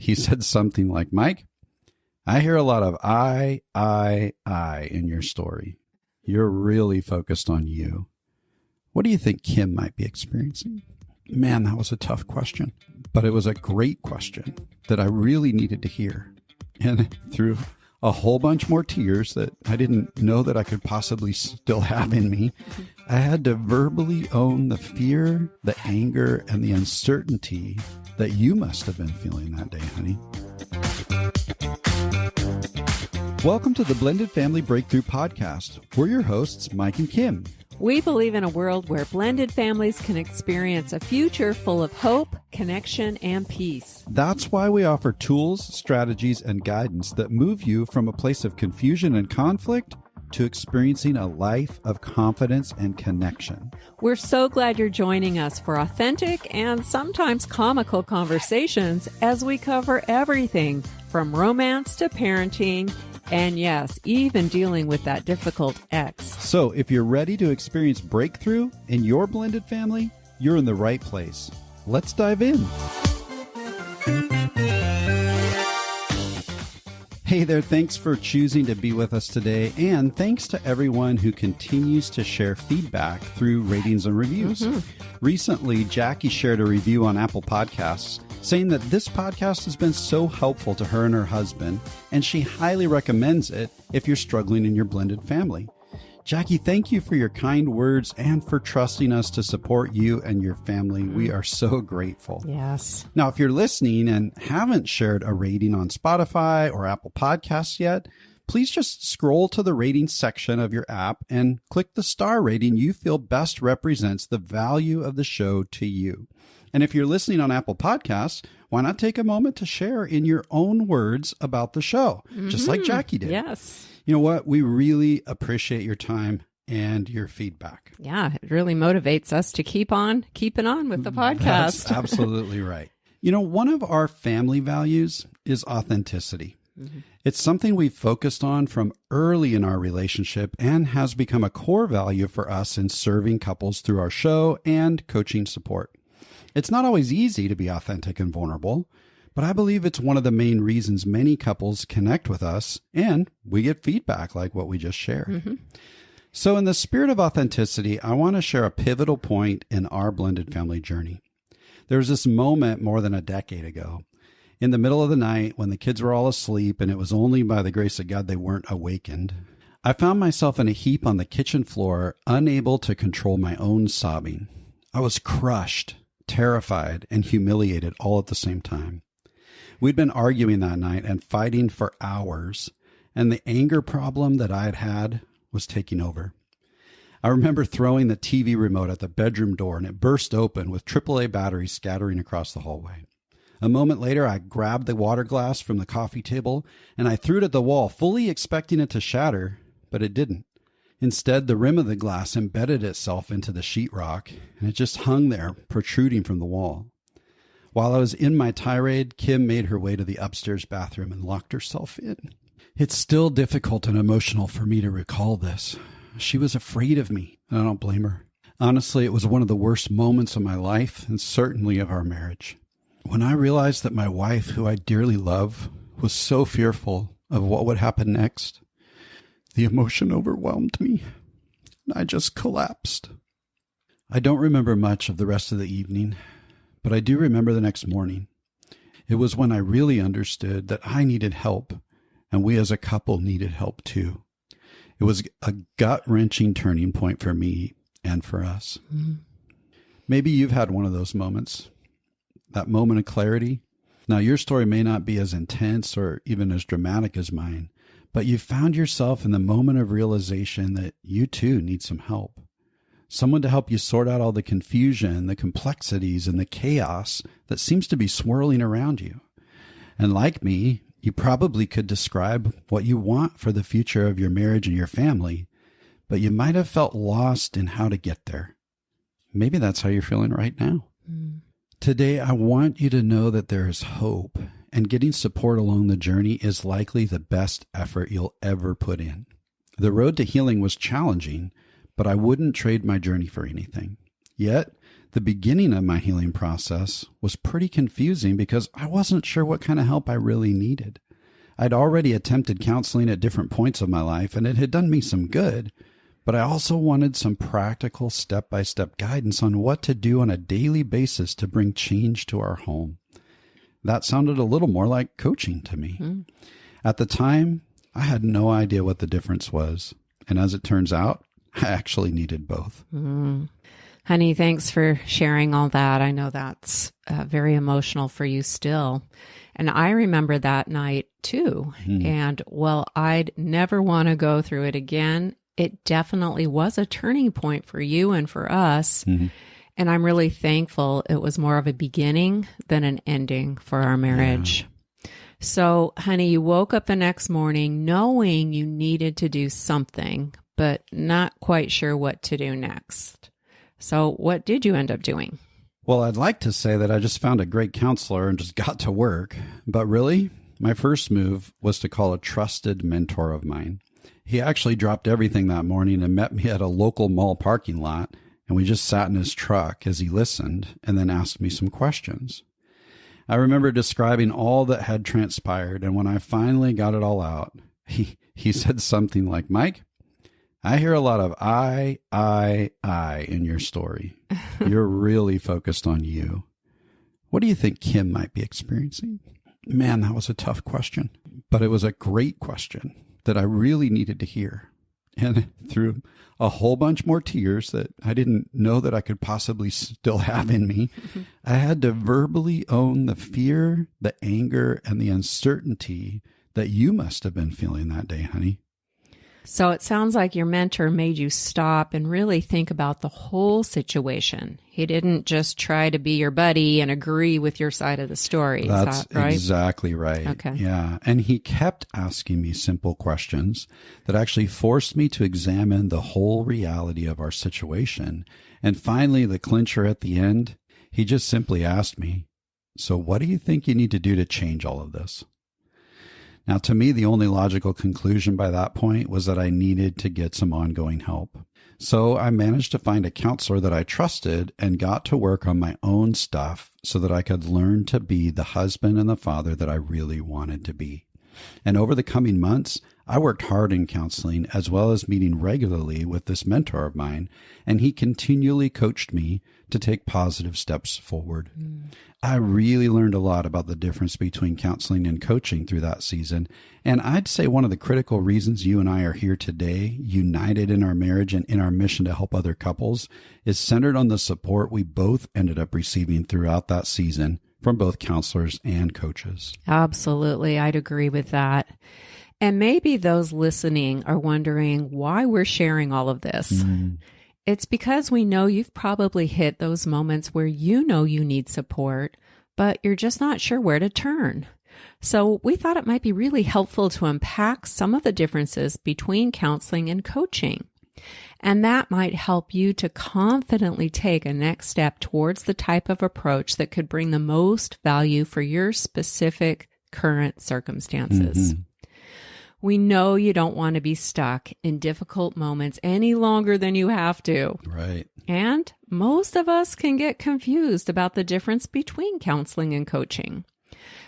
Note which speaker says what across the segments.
Speaker 1: He said something like, Mike, I hear a lot of I in your story. You're really focused on you. What do you think Kim might be experiencing? Man, that was a tough question, but it was a great question that I really needed to hear. And through a whole bunch more tears that I didn't know that I could possibly still have in me, I had to verbally own the fear, the anger, and the uncertainty that you must have been feeling that day, honey. Welcome to the Blended Family Breakthrough Podcast. We're your hosts, Mike and Kim.
Speaker 2: We believe in a world where blended families can experience a future full of hope, connection, and peace.
Speaker 1: That's why we offer tools, strategies, and guidance that move you from a place of confusion and conflict to experiencing a life of confidence and connection.
Speaker 2: We're so glad you're joining us for authentic and sometimes comical conversations as we cover everything from romance to parenting, and yes, even dealing with that difficult ex.
Speaker 1: So if you're ready to experience breakthrough in your blended family, you're in the right place. Let's dive in. Hey there, thanks for choosing to be with us today, and thanks to everyone who continues to share feedback through ratings and reviews. Recently, Jackie shared a review on Apple Podcasts saying that this podcast has been so helpful to her and her husband, and she highly recommends it if you're struggling in your blended family. Jackie, thank you for your kind words and for trusting us to support you and your family. We are so grateful.
Speaker 2: Yes.
Speaker 1: Now, if you're listening and haven't shared a rating on Spotify or Apple Podcasts yet, please just scroll to the ratings section of your app and click the star rating you feel best represents the value of the show to you. And if you're listening on Apple Podcasts, why not take a moment to share in your own words about the show, just like Jackie did.
Speaker 2: Yes.
Speaker 1: You know what? We really appreciate your time and your feedback.
Speaker 2: Yeah, it really motivates us to keep on keeping on with the podcast.
Speaker 1: That's absolutely right. You know, one of our family values is authenticity. It's something we've focused on from early in our relationship and has become a core value for us in serving couples through our show and coaching support. It's not always easy to be authentic and vulnerable, but I believe it's one of the main reasons many couples connect with us and we get feedback like what we just shared. So in the spirit of authenticity, I want to share a pivotal point in our blended family journey. There was this moment more than a decade ago in the middle of the night when the kids were all asleep and it was only by the grace of God they weren't awakened. I found myself in a heap on the kitchen floor, unable to control my own sobbing. I was crushed, terrified, and humiliated all at the same time. We'd been arguing that night and fighting for hours, and the anger problem that I had was taking over. I remember throwing the TV remote at the bedroom door, and it burst open with AAA batteries scattering across the hallway. A moment later, I grabbed the water glass from the coffee table, and I threw it at the wall, fully expecting it to shatter, but it didn't. Instead, the rim of the glass embedded itself into the sheetrock, and it just hung there, protruding from the wall. While I was in my tirade, Kim made her way to the upstairs bathroom and locked herself in. It's still difficult and emotional for me to recall this. She was afraid of me, and I don't blame her. Honestly, it was one of the worst moments of my life, and certainly of our marriage. When I realized that my wife, who I dearly love, was so fearful of what would happen next, the emotion overwhelmed me, and I just collapsed. I don't remember much of the rest of the evening, but I do remember the next morning. It was when I really understood that I needed help, and we as a couple needed help too. It was a gut-wrenching turning point for me and for us. Maybe you've had one of those moments, that moment of clarity. Now, your story may not be as intense or even as dramatic as mine, but you found yourself in the moment of realization that you too need some help. Someone to help you sort out all the confusion, the complexities, and the chaos that seems to be swirling around you. And like me, you probably could describe what you want for the future of your marriage and your family, but you might have felt lost in how to get there. Maybe that's how you're feeling right now. Today, I want you to know that there is hope, and getting support along the journey is likely the best effort you'll ever put in. The road to healing was challenging, but I wouldn't trade my journey for anything. Yet, The beginning of my healing process was pretty confusing because I wasn't sure what kind of help I really needed. I'd already attempted counseling at different points of my life, and it had done me some good, but I also wanted some practical step-by-step guidance on what to do on a daily basis to bring change to our home. That sounded a little more like coaching to me. At the time, I had no idea what the difference was, and as it turns out, I actually needed both.
Speaker 2: Honey, thanks for sharing all that. I know that's very emotional for you still. And I remember that night too. And while I'd never want to go through it again, it definitely was a turning point for you and for us. And I'm really thankful it was more of a beginning than an ending for our marriage. So, honey, you woke up the next morning knowing you needed to do something, but not quite sure what to do next. So what did you end up doing?
Speaker 1: Well, I'd like to say that I just found a great counselor and just got to work. But really, my first move was to call a trusted mentor of mine. He actually dropped everything that morning and met me at a local mall parking lot. And we just sat in his truck as he listened and then asked me some questions. I remember describing all that had transpired. And when I finally got it all out, he said something like, "Mike, I hear a lot of I in your story. You're really focused on you. What do you think Kim might be experiencing?" Man, that was a tough question, but it was a great question that I really needed to hear. And through a whole bunch more tears that I didn't know that I could possibly still have in me, I had to verbally own the fear, the anger, and the uncertainty that you must have been feeling that day, honey.
Speaker 2: So it sounds like your mentor made you stop and really think about the whole situation. He didn't just try to be your buddy and agree with your side of the story.
Speaker 1: That's
Speaker 2: Is that right?
Speaker 1: exactly right.
Speaker 2: Okay.
Speaker 1: Yeah. And he kept asking me simple questions that actually forced me to examine the whole reality of our situation. And finally, the clincher at the end, he just simply asked me, "So what do you think you need to do to change all of this?" Now, to me, the only logical conclusion by that point was that I needed to get some ongoing help. So I managed to find a counselor that I trusted and got to work on my own stuff so that I could learn to be the husband and the father that I really wanted to be. And over the coming months, I worked hard in counseling as well as meeting regularly with this mentor of mine, and he continually coached me to take positive steps forward. I really learned a lot about the difference between counseling and coaching through that season. And I'd say one of the critical reasons you and I are here today, united in our marriage and in our mission to help other couples, is centered on the support we both ended up receiving throughout that season from both counselors and coaches.
Speaker 2: Absolutely. I'd agree with that. And maybe those listening are wondering why we're sharing all of this. It's because we know you've probably hit those moments where you know you need support, but you're just not sure where to turn. So we thought it might be really helpful to unpack some of the differences between counseling and coaching. And that might help you to confidently take a next step towards the type of approach that could bring the most value for your specific current circumstances. We know you don't want to be stuck in difficult moments any longer than you have to.
Speaker 1: Right.
Speaker 2: And most of us can get confused about the difference between counseling and coaching.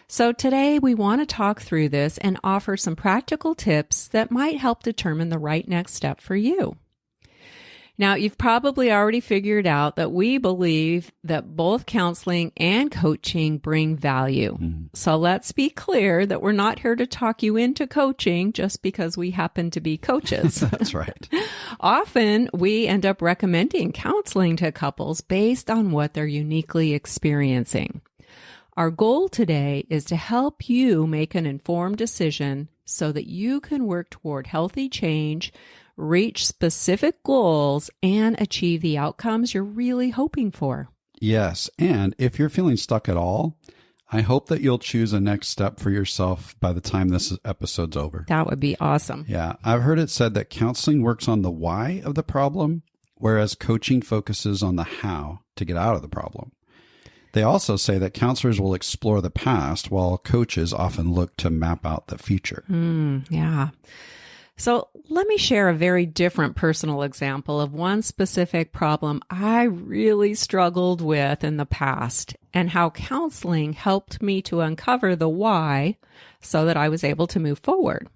Speaker 2: So today we want to talk through this and offer some practical tips that might help determine the right next step for you. Now, you've probably already figured out that we believe that both counseling and coaching bring value. So let's be clear that we're not here to talk you into coaching just because we happen to be coaches.
Speaker 1: That's right.
Speaker 2: Often, we end up recommending counseling to couples based on what they're uniquely experiencing. Our goal today is to help you make an informed decision so that you can work toward healthy change, reach specific goals, and achieve the outcomes you're really hoping for.
Speaker 1: Yes. And if you're feeling stuck at all, I hope that you'll choose a next step for yourself by the time this episode's over.
Speaker 2: That would be awesome.
Speaker 1: Yeah. I've heard it said that counseling works on the why of the problem, whereas coaching focuses on the how to get out of the problem. They also say that counselors will explore the past while coaches often look to map out the future.
Speaker 2: Yeah. So let me share a very different personal example of one specific problem I really struggled with in the past and how counseling helped me to uncover the why so that I was able to move forward.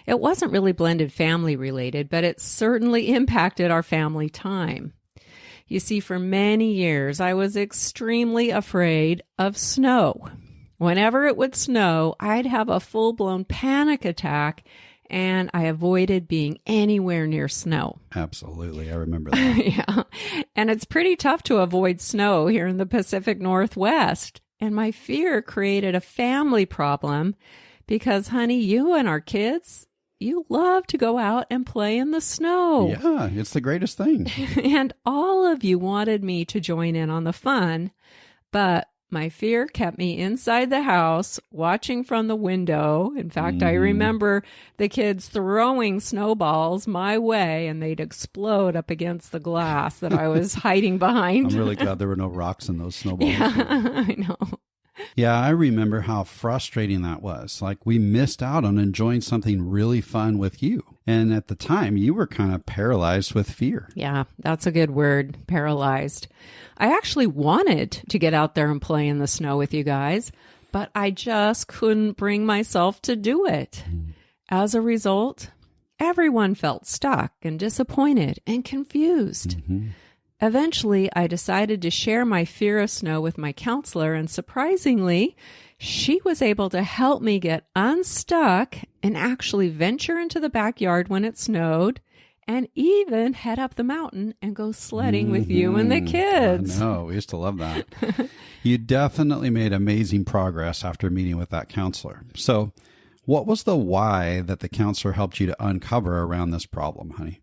Speaker 2: It wasn't really blended family related, but it certainly impacted our family time. You see, for many years, I was extremely afraid of snow. Whenever it would snow, I'd have a full-blown panic attack, and I avoided being anywhere near snow.
Speaker 1: Absolutely. I remember that.
Speaker 2: Yeah. And it's pretty tough to avoid snow here in the Pacific Northwest. And my fear created a family problem because, honey, you and our kids, you love to go out and play in the snow.
Speaker 1: Yeah, it's the greatest thing.
Speaker 2: And all of you wanted me to join in on the fun, but my fear kept me inside the house watching from the window. In fact, I remember the kids throwing snowballs my way and they'd explode up against the glass that I was hiding behind.
Speaker 1: I'm really glad there were no rocks in those snowballs.
Speaker 2: Yeah, I know.
Speaker 1: Yeah, I remember how frustrating that was. Like, we missed out on enjoying something really fun with you. And at the time, you were kind of paralyzed with fear.
Speaker 2: Yeah, that's a good word, paralyzed. I actually wanted to get out there and play in the snow with you guys, but I just couldn't bring myself to do it. As a result, everyone felt stuck and disappointed and confused. Eventually, I decided to share my fear of snow with my counselor, and surprisingly, she was able to help me get unstuck and actually venture into the backyard when it snowed and even head up the mountain and go sledding with you and the kids.
Speaker 1: I know, we used to love that. You definitely made amazing progress after meeting with that counselor. So what was the why that the counselor helped you to uncover around this problem, honey?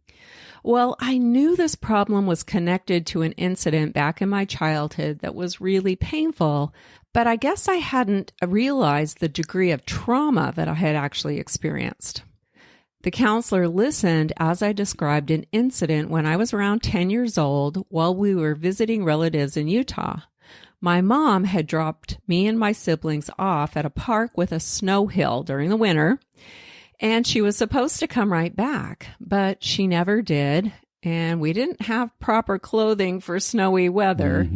Speaker 2: Well, I knew this problem was connected to an incident back in my childhood that was really painful, but I guess I hadn't realized the degree of trauma that I had actually experienced. The counselor listened as I described an incident when I was around 10 years old while we were visiting relatives in Utah. My mom had dropped me and my siblings off at a park with a snow hill during the winter, and she was supposed to come right back, but she never did, and we didn't have proper clothing for snowy weather.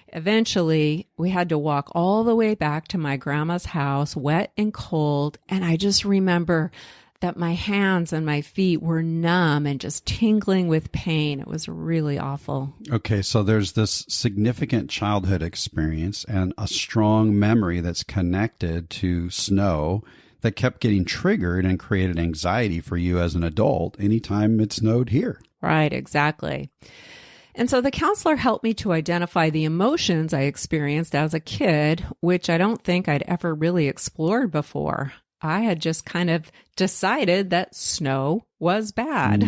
Speaker 2: Eventually, we had to walk all the way back to my grandma's house, wet and cold, and I just remember that my hands and my feet were numb and just tingling with pain. It was really awful.
Speaker 1: Okay, so there's this significant childhood experience and a strong memory that's connected to snow that kept getting triggered and created anxiety for you as an adult anytime it snowed here.
Speaker 2: Right, exactly. And so the counselor helped me to identify the emotions I experienced as a kid, which I don't think I'd ever really explored before. I had just kind of decided that snow was bad.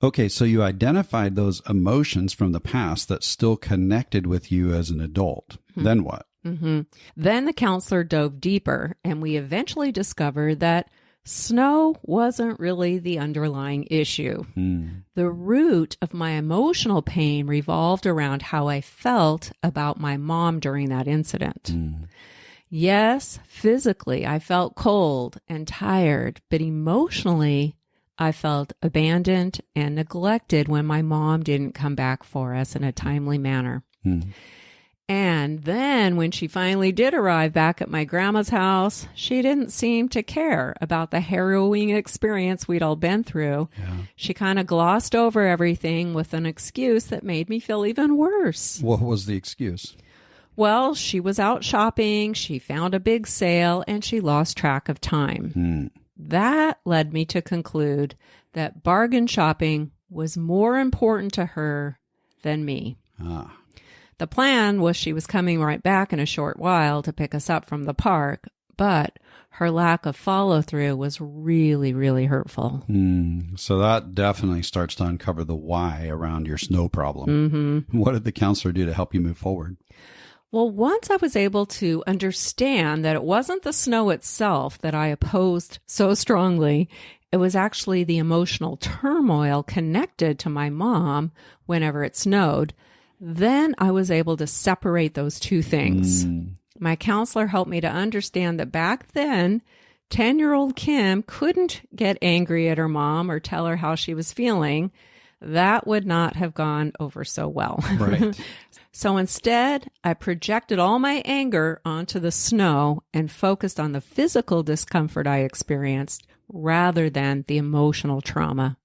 Speaker 1: Okay, so you identified those emotions from the past that still connected with you as an adult. Then what?
Speaker 2: Then the counselor dove deeper, and we eventually discovered that snow wasn't really the underlying issue. The root of my emotional pain revolved around how I felt about my mom during that incident. Yes, physically, I felt cold and tired, but emotionally, I felt abandoned and neglected when my mom didn't come back for us in a timely manner. And then when she finally did arrive back at my grandma's house, she didn't seem to care about the harrowing experience we'd all been through. She kind of glossed over everything with an excuse that made me feel even worse.
Speaker 1: What was the excuse?
Speaker 2: Well, she was out shopping, she found a big sale, and she lost track of time. That led me to conclude that bargain shopping was more important to her than me. The plan was she was coming right back in a short while to pick us up from the park, but her lack of follow-through was really, really hurtful.
Speaker 1: So that definitely starts to uncover the why around your snow problem. What did the counselor do to help you move forward?
Speaker 2: Well, once I was able to understand that it wasn't the snow itself that I opposed so strongly, it was actually the emotional turmoil connected to my mom whenever it snowed, then I was able to separate those two things. My counselor helped me to understand that back then, 10-year-old Kim couldn't get angry at her mom or tell her how she was feeling, that would not have gone over so well.
Speaker 1: Right.
Speaker 2: So instead, I projected all my anger onto the snow and focused on the physical discomfort I experienced rather than the emotional trauma.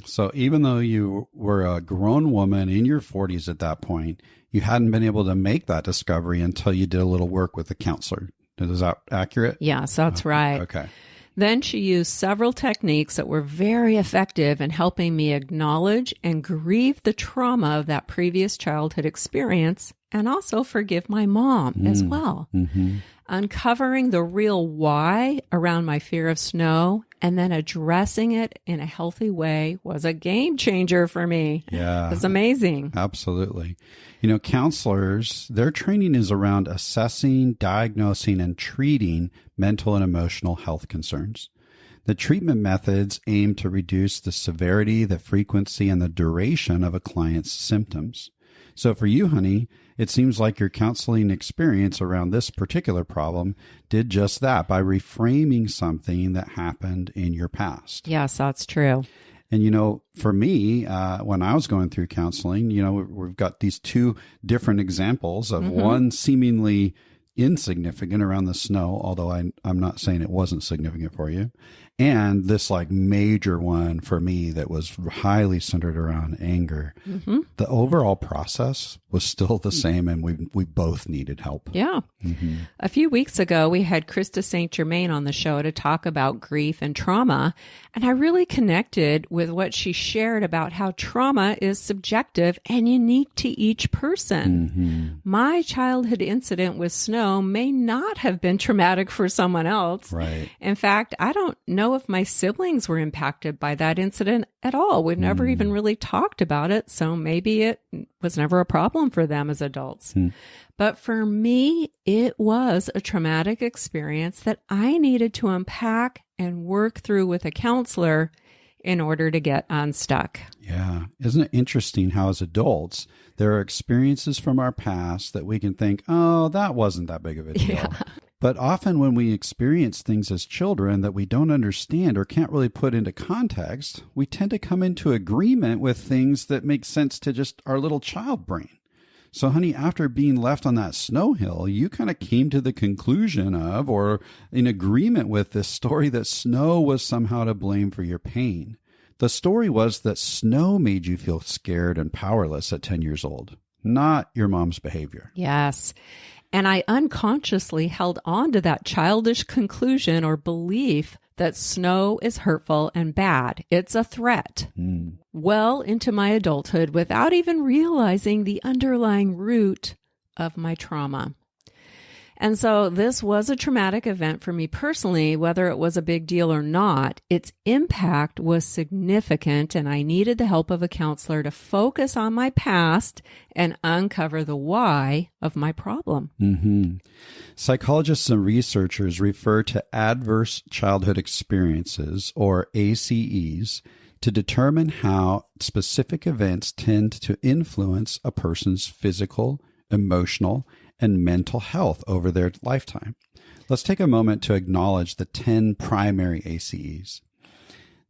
Speaker 1: So even though you were a grown woman in your 40s at that point, you hadn't been able to make that discovery until you did a little work with a counselor. Is that accurate?
Speaker 2: Yes, that's right.
Speaker 1: Okay.
Speaker 2: Then she used several techniques that were very effective in helping me acknowledge and grieve the trauma of that previous childhood experience and also forgive my mom as well. Uncovering the real why around my fear of snow and then addressing it in a healthy way was a game changer for me.
Speaker 1: Yeah.
Speaker 2: It was amazing.
Speaker 1: Absolutely. You know, counselors, their training is around assessing, diagnosing, and treating mental and emotional health concerns. The treatment methods aim to reduce the severity, the frequency, and the duration of a client's symptoms. So for you, honey, it seems like your counseling experience around this particular problem did just that by reframing something that happened in your past.
Speaker 2: Yes, that's true.
Speaker 1: And, you know, for me, when I was going through counseling, you know, we've got these two different examples of one seemingly insignificant around the snow, although I'm not saying it wasn't significant for you, and this like major one for me that was highly centered around anger. The overall process was still the same, and we both needed help.
Speaker 2: Yeah. A few weeks ago, we had Krista St. Germain on the show to talk about grief and trauma, and I really connected with what she shared about how trauma is subjective and unique to each person. My childhood incident with snow may not have been traumatic for someone else.
Speaker 1: Right.
Speaker 2: In fact, I don't know if my siblings were impacted by that incident at all. We've never even really talked about it, so maybe it was never a problem for them as adults. But for me, it was a traumatic experience that I needed to unpack and work through with a counselor in order to get unstuck.
Speaker 1: Yeah. Isn't it interesting how as adults, there are experiences from our past that we can think, oh, that wasn't that big of a deal.
Speaker 2: Yeah.
Speaker 1: But often when we experience things as children that we don't understand or can't really put into context, we tend to come into agreement with things that make sense to just our little child brain. So, honey, after being left on that snow hill, you kind of came to the conclusion of, or in agreement with this story that snow was somehow to blame for your pain. The story was that snow made you feel scared and powerless at 10 years old, not your mom's behavior.
Speaker 2: Yes. And I unconsciously held on to that childish conclusion or belief that snow is hurtful and bad. It's a threat. Well into my adulthood without even realizing the underlying root of my trauma. And so this was a traumatic event for me personally, whether it was a big deal or not. Its impact was significant, and I needed the help of a counselor to focus on my past and uncover the why of my problem.
Speaker 1: Psychologists and researchers refer to adverse childhood experiences, or ACEs, to determine how specific events tend to influence a person's physical, emotional, and mental health over their lifetime. Let's take a moment to acknowledge the 10 primary ACEs.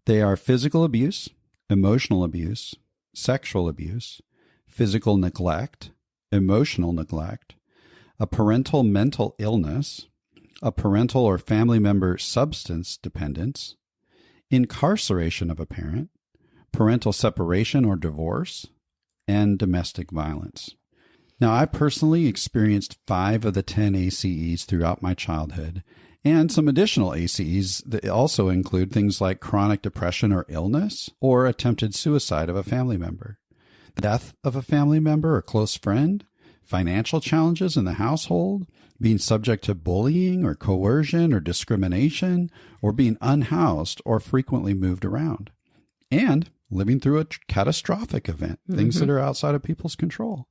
Speaker 1: They are physical abuse, emotional abuse, sexual abuse, physical neglect, emotional neglect, a parental mental illness, a parental or family member substance dependence, incarceration of a parent, parental separation or divorce, and domestic violence. Now, I personally experienced 5 of the 10 ACEs throughout my childhood, and some additional ACEs that also include things like chronic depression or illness, or attempted suicide of a family member, the death of a family member or close friend, financial challenges in the household, being subject to bullying or coercion or discrimination, or being unhoused or frequently moved around, and living through a catastrophic event, things that are outside of people's control.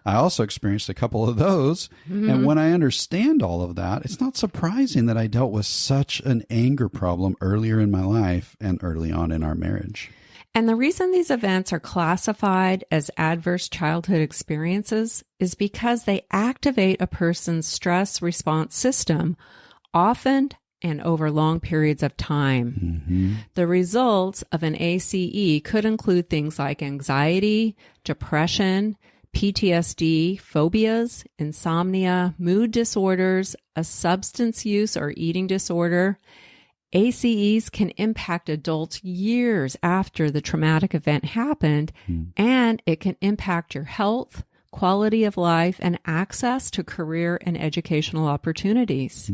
Speaker 1: I also experienced a couple of those. And when I understand all of that, it's not surprising that I dealt with such an anger problem earlier in my life and early on in our marriage.
Speaker 2: And the reason these events are classified as adverse childhood experiences is because they activate a person's stress response system, often and over long periods of time. The results of an ACE could include things like anxiety, depression, PTSD, phobias, insomnia, mood disorders, a substance use or eating disorder. ACEs can impact adults years after the traumatic event happened, and it can impact your health, quality of life, and access to career and educational opportunities.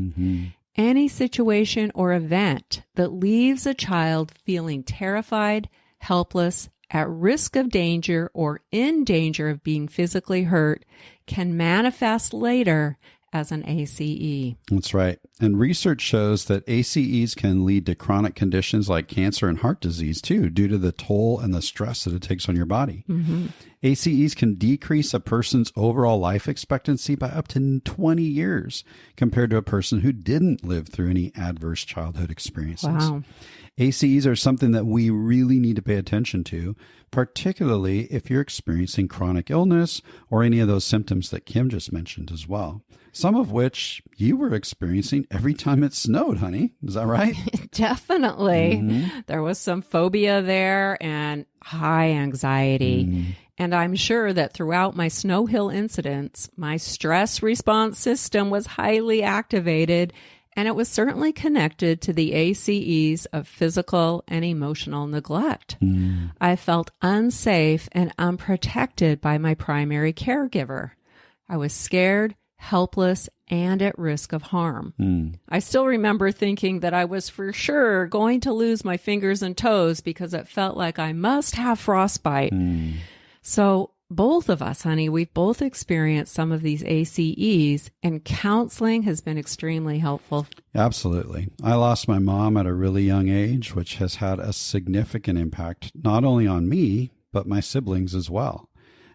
Speaker 2: Any situation or event that leaves a child feeling terrified, helpless, at risk of danger, or in danger of being physically hurt can manifest later as an ACE.
Speaker 1: That's right. And research shows that ACEs can lead to chronic conditions like cancer and heart disease too, due to the toll and the stress that it takes on your body. ACEs can decrease a person's overall life expectancy by up to 20 years compared to a person who didn't live through any adverse childhood experiences.
Speaker 2: Wow.
Speaker 1: ACEs are something that we really need to pay attention to, particularly if you're experiencing chronic illness or any of those symptoms that Kim just mentioned as well. Some of which you were experiencing every time it snowed, honey. Is that right?
Speaker 2: Definitely. There was some phobia there and high anxiety. And I'm sure that throughout my snow hill incidents, my stress response system was highly activated, and it was certainly connected to the ACEs of physical and emotional neglect. I felt unsafe and unprotected by my primary caregiver. I was scared, helpless, and at risk of harm. I still remember thinking that I was for sure going to lose my fingers and toes because it felt like I must have frostbite. So both of us, honey, we've both experienced some of these ACEs, and counseling has been extremely helpful.
Speaker 1: Absolutely. I lost my mom at a really young age, which has had a significant impact not only on me, but my siblings as well.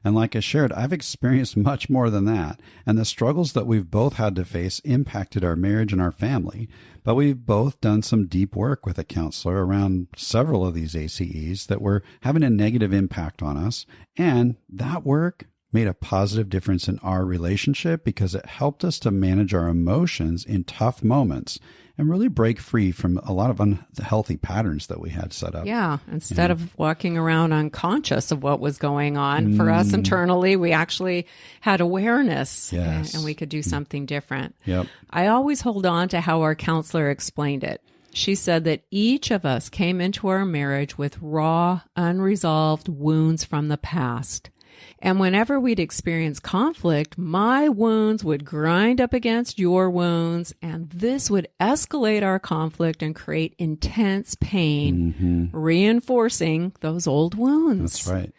Speaker 1: And like I shared, I've experienced much more than that. And the struggles that we've both had to face impacted our marriage and our family. But we've both done some deep work with a counselor around several of these ACEs that were having a negative impact on us. And that work made a positive difference in our relationship because it helped us to manage our emotions in tough moments and really break free from a lot of unhealthy patterns that we had set up.
Speaker 2: Yeah. Instead of walking around unconscious of what was going on for us internally, we actually had awareness and we could do something different.
Speaker 1: Yep.
Speaker 2: I always hold on to how our counselor explained it. She said that each of us came into our marriage with raw, unresolved wounds from the past. And whenever we'd experience conflict, my wounds would grind up against your wounds, and this would escalate our conflict and create intense pain, reinforcing those old wounds.
Speaker 1: That's right.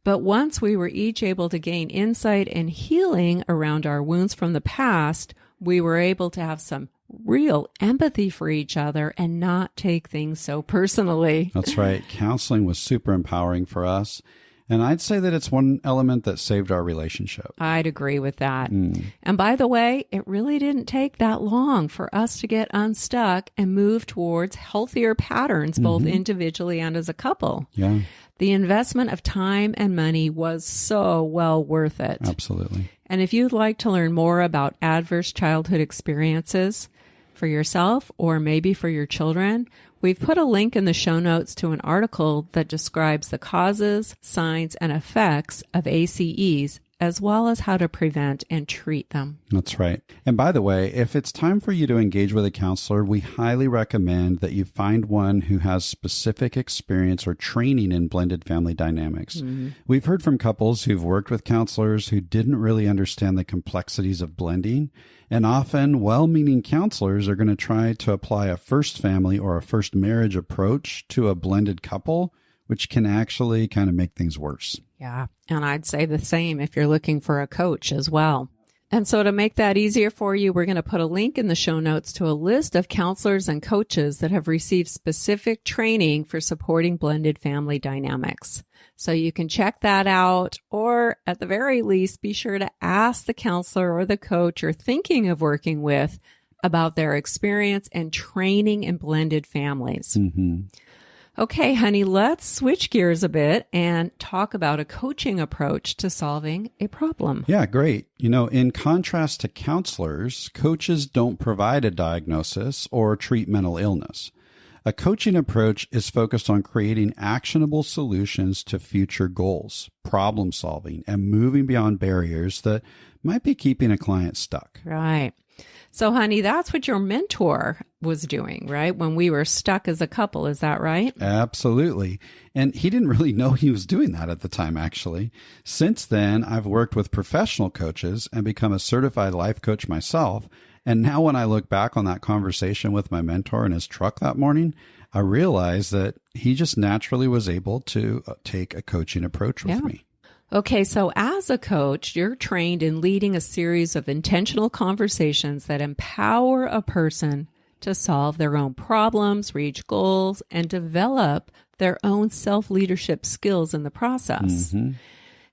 Speaker 2: But once we were each able to gain insight and healing around our wounds from the past, we were able to have some real empathy for each other and not take things so personally.
Speaker 1: That's right. Counseling was super empowering for us. And I'd say that it's one element that saved our relationship.
Speaker 2: I'd agree with that. And by the way, it really didn't take that long for us to get unstuck and move towards healthier patterns, both individually and as a couple.
Speaker 1: Yeah.
Speaker 2: The investment of time and money was so well worth it.
Speaker 1: Absolutely.
Speaker 2: And if you'd like to learn more about adverse childhood experiences for yourself or maybe for your children, we've put a link in the show notes to an article that describes the causes, signs, and effects of ACEs, as well as how to prevent and treat them.
Speaker 1: That's right. And by the way, if it's time for you to engage with a counselor, we highly recommend that you find one who has specific experience or training in blended family dynamics. We've heard from couples who've worked with counselors who didn't really understand the complexities of blending. And often well-meaning counselors are going to try to apply a first family or a first marriage approach to a blended couple, which can actually kind of make things worse.
Speaker 2: Yeah. And I'd say the same if you're looking for a coach as well. And so to make that easier for you, we're going to put a link in the show notes to a list of counselors and coaches that have received specific training for supporting blended family dynamics. So you can check that out, or at the very least, be sure to ask the counselor or the coach you're thinking of working with about their experience and training in blended families. Okay, honey, let's switch gears a bit and talk about a coaching approach to solving a problem.
Speaker 1: Yeah, great. In contrast to counselors, coaches don't provide a diagnosis or treat mental illness. A coaching approach is focused on creating actionable solutions to future goals, problem solving, and moving beyond barriers that might be keeping a client stuck.
Speaker 2: Right. So, honey, that's what your mentor was doing, right? When we were stuck as a couple, is that right?
Speaker 1: Absolutely. And he didn't really know he was doing that at the time, actually. Since then, I've worked with professional coaches and become a certified life coach myself. And now when I look back on that conversation with my mentor in his truck that morning, I realize that he just naturally was able to take a coaching approach with me.
Speaker 2: Okay, so as a coach, you're trained in leading a series of intentional conversations that empower a person to solve their own problems, reach goals, and develop their own self-leadership skills in the process. Mm-hmm.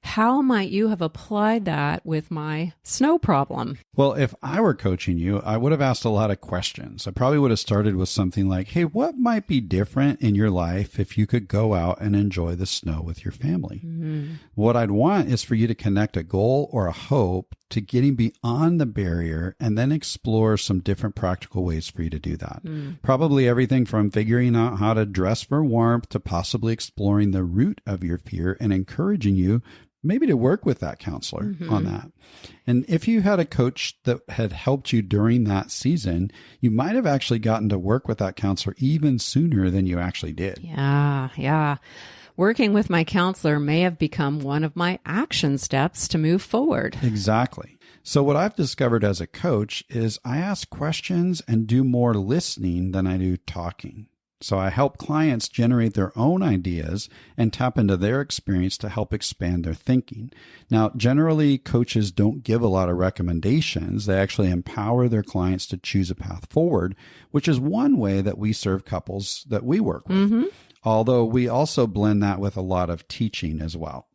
Speaker 2: How might you have applied that with my snow problem?
Speaker 1: Well, if I were coaching you, I would have asked a lot of questions. I probably would have started with something like, hey, what might be different in your life if you could go out and enjoy the snow with your family? Mm-hmm. What I'd want is for you to connect a goal or a hope to getting beyond the barrier and then explore some different practical ways for you to do that. Probably everything from figuring out how to dress for warmth to possibly exploring the root of your fear and encouraging you maybe to work with that counselor on that. And if you had a coach that had helped you during that season, you might have actually gotten to work with that counselor even sooner than you actually did.
Speaker 2: Yeah. Working with my counselor may have become one of my action steps to move forward.
Speaker 1: Exactly. So what I've discovered as a coach is I ask questions and do more listening than I do talking. So I help clients generate their own ideas and tap into their experience to help expand their thinking. Now, generally, coaches don't give a lot of recommendations. They actually empower their clients to choose a path forward, which is one way that we serve couples that we work with. Mm-hmm. Although we also blend that with a lot of teaching as well.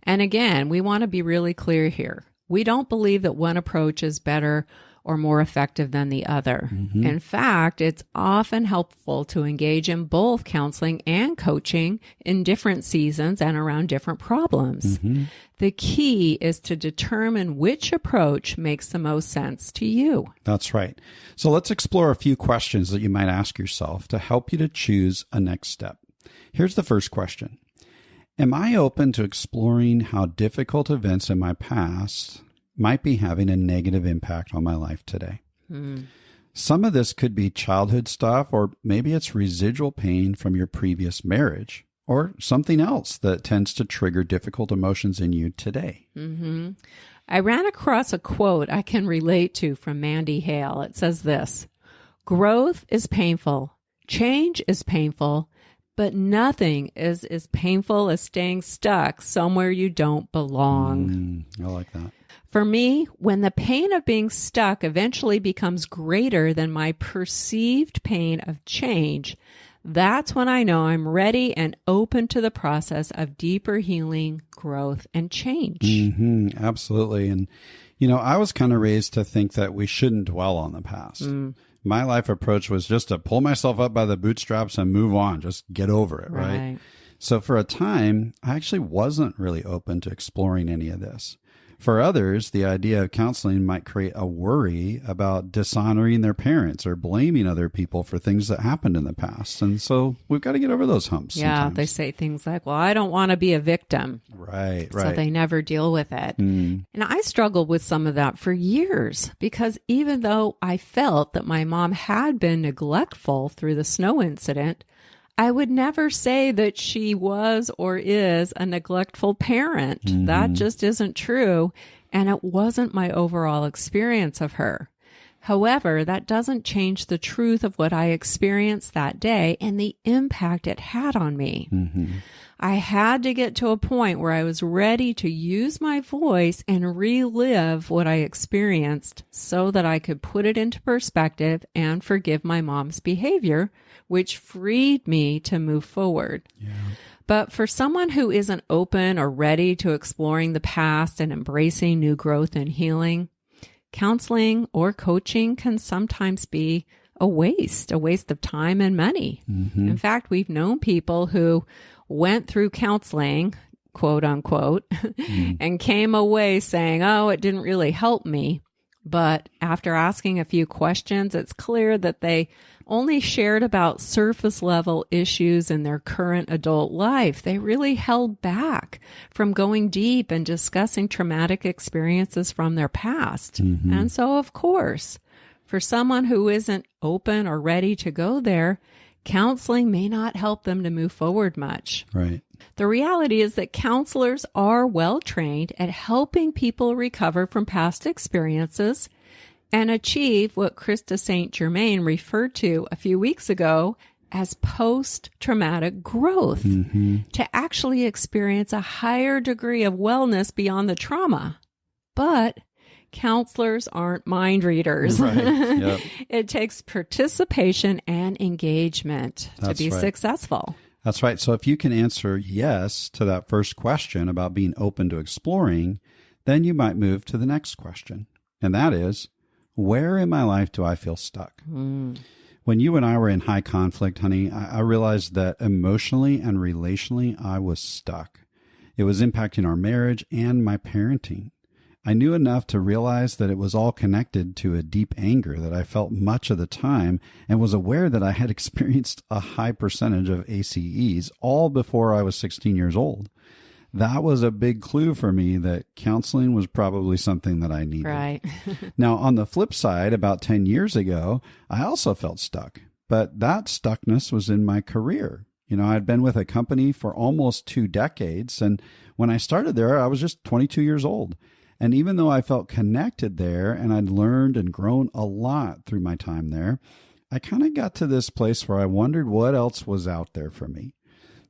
Speaker 2: And again, we want to be really clear here. We don't believe that one approach is better or more effective than the other. Mm-hmm. In fact, it's often helpful to engage in both counseling and coaching in different seasons and around different problems. Mm-hmm. The key is to determine which approach makes the most sense to you.
Speaker 1: That's right. So let's explore a few questions that you might ask yourself to help you to choose a next step. Here's the first question. Am I open to exploring how difficult events in my past might be having a negative impact on my life today? Some of this could be childhood stuff, or maybe it's residual pain from your previous marriage, or something else that tends to trigger difficult emotions in you today.
Speaker 2: Mm-hmm. I ran across a quote I can relate to from Mandy Hale. It says this: "Growth is painful. Change is painful. But nothing is as painful as staying stuck somewhere you don't belong."
Speaker 1: I like that.
Speaker 2: For me, when the pain of being stuck eventually becomes greater than my perceived pain of change, that's when I know I'm ready and open to the process of deeper healing, growth, and change.
Speaker 1: Mm-hmm, absolutely. And, I was kind of raised to think that we shouldn't dwell on the past. My life approach was just to pull myself up by the bootstraps and move on, just get over it, right? So for a time, I actually wasn't really open to exploring any of this. For others, the idea of counseling might create a worry about dishonoring their parents or blaming other people for things that happened in the past. And so we've got to get over those humps.
Speaker 2: Yeah,
Speaker 1: sometimes.
Speaker 2: They say things like, well, I don't want to be a victim.
Speaker 1: Right.
Speaker 2: So they never deal with it. And I struggled with some of that for years because even though I felt that my mom had been neglectful through the snow incident, I would never say that she was or is a neglectful parent. That just isn't true. And it wasn't my overall experience of her. However, that doesn't change the truth of what I experienced that day and the impact it had on me. I had to get to a point where I was ready to use my voice and relive what I experienced so that I could put it into perspective and forgive my mom's behavior, which freed me to move forward. But for someone who isn't open or ready to exploring the past and embracing new growth and healing, counseling or coaching can sometimes be a waste of time and money.
Speaker 1: Mm-hmm.
Speaker 2: In fact, we've known people who went through counseling, quote unquote, and came away saying, oh, it didn't really help me. But after asking a few questions, it's clear that they only shared about surface level issues in their current adult life. They really held back from going deep and discussing traumatic experiences from their past.
Speaker 1: Mm-hmm.
Speaker 2: And so, of course, for someone who isn't open or ready to go there, counseling may not help them to move forward much.
Speaker 1: Right.
Speaker 2: The reality is that counselors are well trained at helping people recover from past experiences and achieve what Krista St. Germain referred to a few weeks ago as post-traumatic growth, to actually experience a higher degree of wellness beyond the trauma. But counselors aren't mind readers.
Speaker 1: Right. Yep.
Speaker 2: It takes participation and engagement to be successful.
Speaker 1: That's right. So if you can answer yes to that first question about being open to exploring, then you might move to the next question. And that is, where in my life do I feel stuck? When you and I were in high conflict, honey, I realized that emotionally and relationally, I was stuck. It was impacting our marriage and my parenting. I knew enough to realize that it was all connected to a deep anger that I felt much of the time, and was aware that I had experienced a high percentage of ACEs all before I was 16 years old. That was a big clue for me that counseling was probably something that I needed.
Speaker 2: Right.
Speaker 1: Now, on the flip side, about 10 years ago, I also felt stuck, but that stuckness was in my career. You know, I'd been with a company for almost 2 decades, and when I started there, I was just 22 years old. And even though I felt connected there and I'd learned and grown a lot through my time there, I kind of got to this place where I wondered what else was out there for me.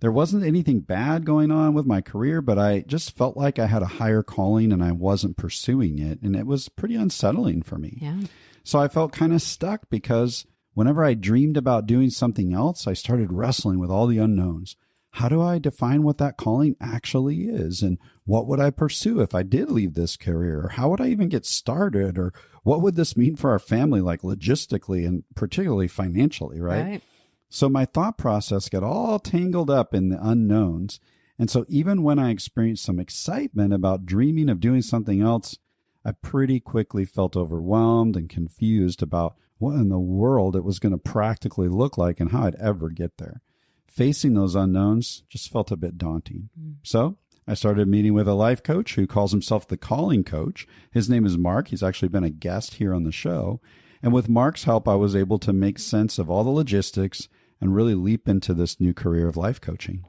Speaker 1: There wasn't anything bad going on with my career, but I just felt like I had a higher calling and I wasn't pursuing it. And it was pretty unsettling for me.
Speaker 2: Yeah.
Speaker 1: So I felt kind of stuck because whenever I dreamed about doing something else, I started wrestling with all the unknowns. How do I define what that calling actually is? And what would I pursue if I did leave this career? Or how would I even get started? Or what would this mean for our family, like logistically and particularly financially, right? So my thought process got all tangled up in the unknowns. And so even when I experienced some excitement about dreaming of doing something else, I pretty quickly felt overwhelmed and confused about what in the world it was going to practically look like and how I'd ever get there. Facing those unknowns just felt a bit daunting. So I started meeting with a life coach who calls himself the Calling Coach. His name is Mark. He's actually been a guest here on the show. And with Mark's help, I was able to make sense of all the logistics and really leap into this new career of life coaching.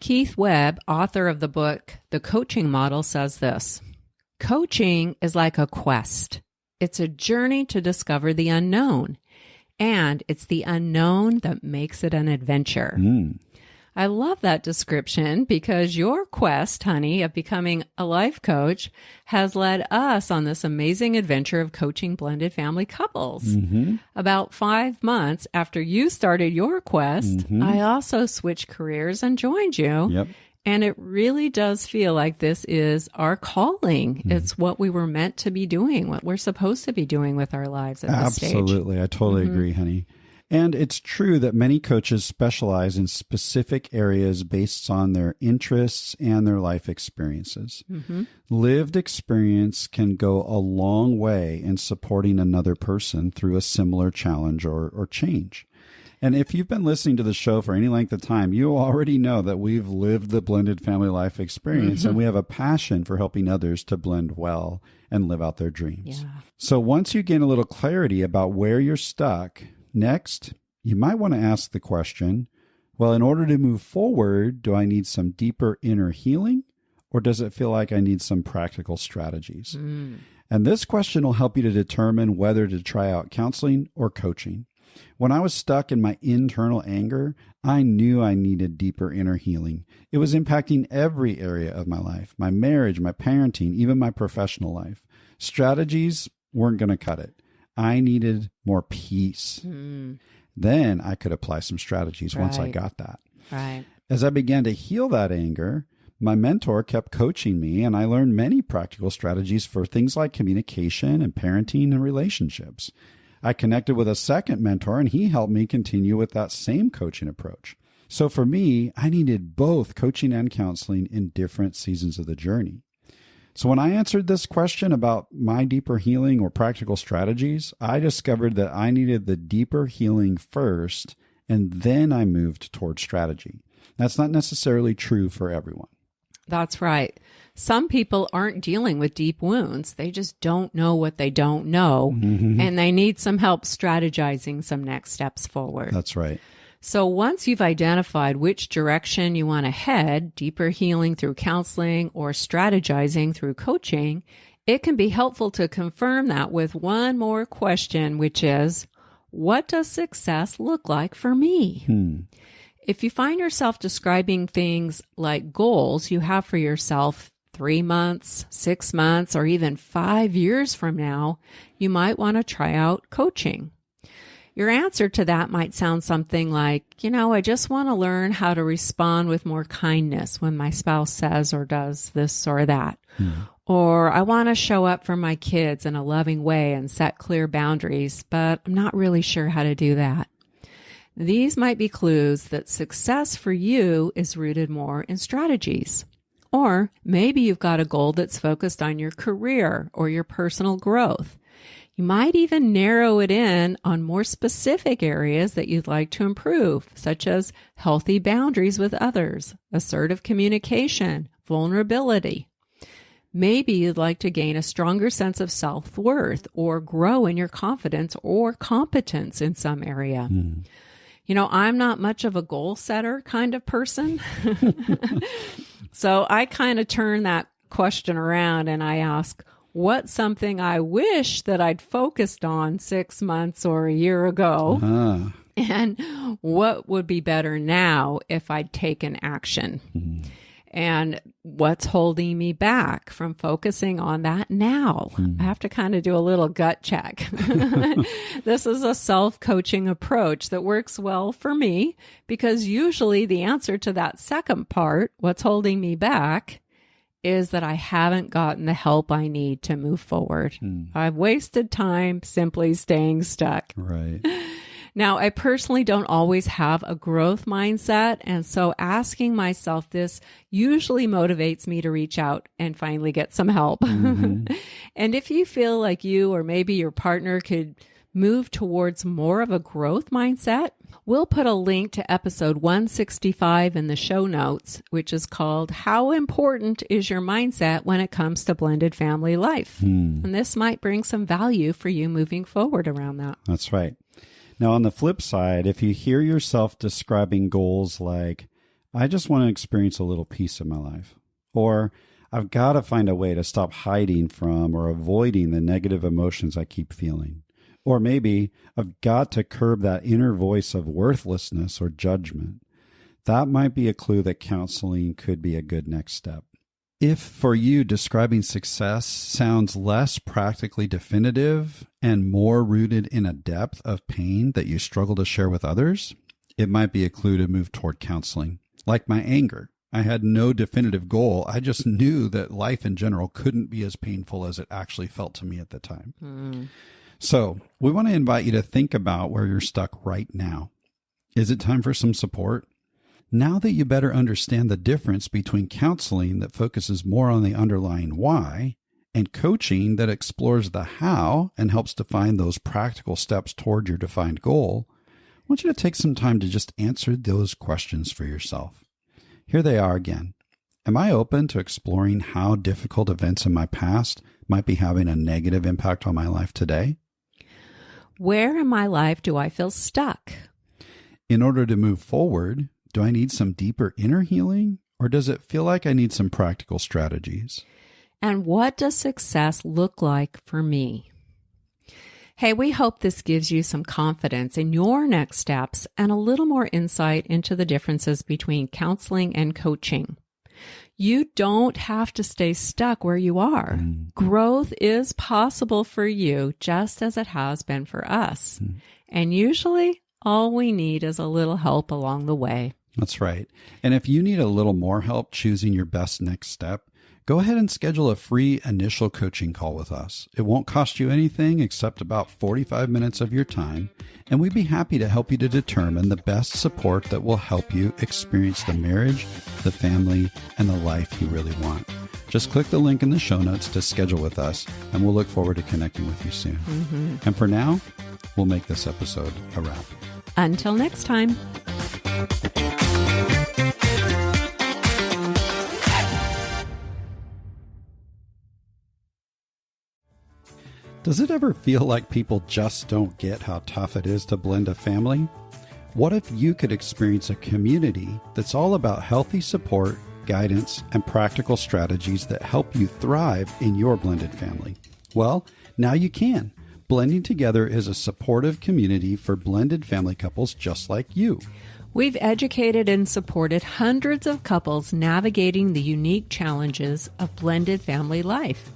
Speaker 2: Keith Webb, author of the book, The Coaching Model, says this: coaching is like a quest. It's a journey to discover the unknown. And it's the unknown that makes it an adventure. I love that description because your quest, honey, of becoming a life coach has led us on this amazing adventure of coaching blended family couples. About 5 months after you started your quest, I also switched careers and joined you.
Speaker 1: Yep.
Speaker 2: And it really does feel like this is our calling. It's what we were meant to be doing, what we're supposed to be doing with our lives at this stage.
Speaker 1: Absolutely. I totally agree, honey. And it's true that many coaches specialize in specific areas based on their interests and their life experiences. Lived experience can go a long way in supporting another person through a similar challenge or change. And if you've been listening to the show for any length of time, you already know that we've lived the blended family life experience and we have a passion for helping others to blend well and live out their dreams. So once you gain a little clarity about where you're stuck, next, you might want to ask the question, well, in order to move forward, do I need some deeper inner healing, or does it feel like I need some practical strategies? And this question will help you to determine whether to try out counseling or coaching. When I was stuck in my internal anger, I knew I needed deeper inner healing. It was impacting every area of my life, my marriage, my parenting, even my professional life. Strategies weren't going to cut it. I needed more peace. Then I could apply some strategies once I got that. As I began to heal that anger, my mentor kept coaching me, and I learned many practical strategies for things like communication and parenting and relationships. I connected with a second mentor, and he helped me continue with that same coaching approach. So for me, I needed both coaching and counseling in different seasons of the journey. So when I answered this question about my deeper healing or practical strategies, I discovered that I needed the deeper healing first, and then I moved towards strategy. That's not necessarily true for everyone.
Speaker 2: That's right. Some people aren't dealing with deep wounds. They just don't know what they don't know, and they need some help strategizing some next steps forward.
Speaker 1: That's right.
Speaker 2: So once you've identified which direction you want to head, deeper healing through counseling or strategizing through coaching, it can be helpful to confirm that with one more question, which is, what does success look like for me? If you find yourself describing things like goals you have for yourself 3 months, 6 months, or even 5 years from now, you might want to try out coaching. Your answer to that might sound something like, I just want to learn how to respond with more kindness when my spouse says or does this or that. Or I want to show up for my kids in a loving way and set clear boundaries, but I'm not really sure how to do that. These might be clues that success for you is rooted more in strategies. Or maybe you've got a goal that's focused on your career or your personal growth. You might even narrow it in on more specific areas that you'd like to improve, such as healthy boundaries with others, assertive communication, vulnerability. Maybe you'd like to gain a stronger sense of self-worth or grow in your confidence or competence in some area. I'm not much of a goal setter kind of person. So I kind of turn that question around and I ask, what's something I wish that I'd focused on 6 months or a year ago? And what would be better now if I'd taken action? And what's holding me back from focusing on that now? I have to kind of do a little gut check. This is a self-coaching approach that works well for me because usually the answer to that second part, what's holding me back, is that I haven't gotten the help I need to move forward. I've wasted time simply staying stuck.
Speaker 1: Right.
Speaker 2: Now, I personally don't always have a growth mindset, and so asking myself this usually motivates me to reach out and finally get some help. And if you feel like you or maybe your partner could move towards more of a growth mindset, we'll put a link to episode 165 in the show notes, which is called How Important is Your Mindset When It Comes to Blended Family Life? And this might bring some value for you moving forward around that.
Speaker 1: That's right. Now, on the flip side, if you hear yourself describing goals like, I just want to experience a little peace in my life, or I've got to find a way to stop hiding from or avoiding the negative emotions I keep feeling, or maybe I've got to curb that inner voice of worthlessness or judgment, that might be a clue that counseling could be a good next step. If for you describing success sounds less practically definitive and more rooted in a depth of pain that you struggle to share with others, it might be a clue to move toward counseling. Like my anger. I had no definitive goal. I just knew that life in general couldn't be as painful as it actually felt to me at the time. So we want to invite you to think about where you're stuck right now. Is it time for some support? Now that you better understand the difference between counseling that focuses more on the underlying why and coaching that explores the how and helps define those practical steps toward your defined goal, I want you to take some time to just answer those questions for yourself. Here they are again. Am I open to exploring how difficult events in my past might be having a negative impact on my life today?
Speaker 2: Where in my life do I feel stuck?
Speaker 1: In order to move forward, do I need some deeper inner healing, or does it feel like I need some practical strategies?
Speaker 2: And what does success look like for me? Hey, we hope this gives you some confidence in your next steps and a little more insight into the differences between counseling and coaching. You don't have to stay stuck where you are. Growth is possible for you, just as it has been for us. And usually, all we need is a little help along the way.
Speaker 1: That's right. And if you need a little more help choosing your best next step, go ahead and schedule a free initial coaching call with us. It won't cost you anything except about 45 minutes of your time, and we'd be happy to help you to determine the best support that will help you experience the marriage, the family, and the life you really want. Just click the link in the show notes to schedule with us, and we'll look forward to connecting with you soon. And for now, we'll make this episode a wrap.
Speaker 2: Until next time.
Speaker 1: Does it ever feel like people just don't get how tough it is to blend a family? What if you could experience a community that's all about healthy support, guidance, and practical strategies that help you thrive in your blended family? Well, now you can. Blending Together is a supportive community for blended family couples just like you.
Speaker 2: We've educated and supported hundreds of couples navigating the unique challenges of blended family life.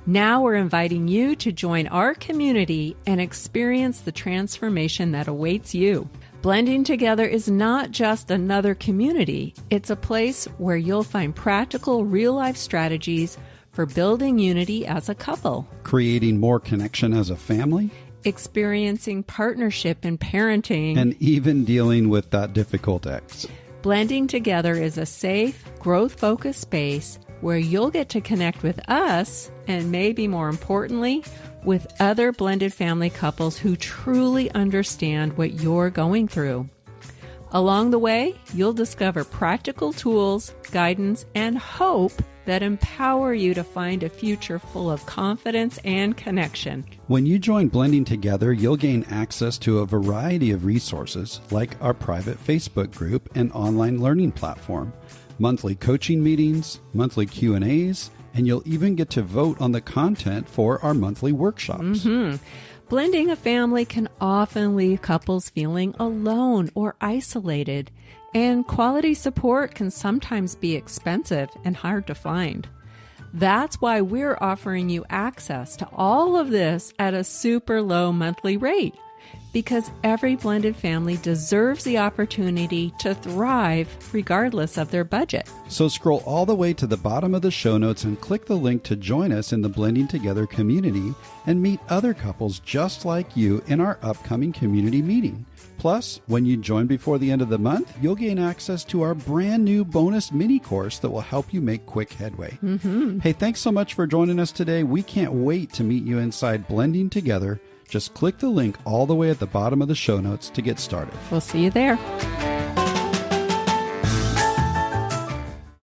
Speaker 2: Now we're inviting you to join our community and experience the transformation that awaits you. Blending Together is not just another community. It's a place where you'll find practical, real-life strategies for building unity as a couple,
Speaker 1: creating more connection as a family,
Speaker 2: experiencing partnership in parenting,
Speaker 1: and even dealing with that difficult ex.
Speaker 2: Blending Together is a safe, growth-focused space where you'll get to connect with us and maybe more importantly, with other blended family couples who truly understand what you're going through. Along the way, you'll discover practical tools, guidance, and hope that empower you to find a future full of confidence and connection.
Speaker 1: When you join Blending Together, you'll gain access to a variety of resources like our private Facebook group and online learning platform, monthly coaching meetings, monthly Q&As, and you'll even get to vote on the content for our monthly workshops.
Speaker 2: Blending a family can often leave couples feeling alone or isolated, and quality support can sometimes be expensive and hard to find. That's why we're offering you access to all of this at a super low monthly rate, because every blended family deserves the opportunity to thrive regardless of their budget.
Speaker 1: So scroll all the way to the bottom of the show notes and click the link to join us in the Blending Together community and meet other couples just like you in our upcoming community meeting. Plus, when you join before the end of the month, you'll gain access to our brand new bonus mini course that will help you make quick headway. Hey, thanks so much for joining us today. We can't wait to meet you inside Blending Together. Just click the link all the way at the bottom of the show notes to get started.
Speaker 2: We'll see you there.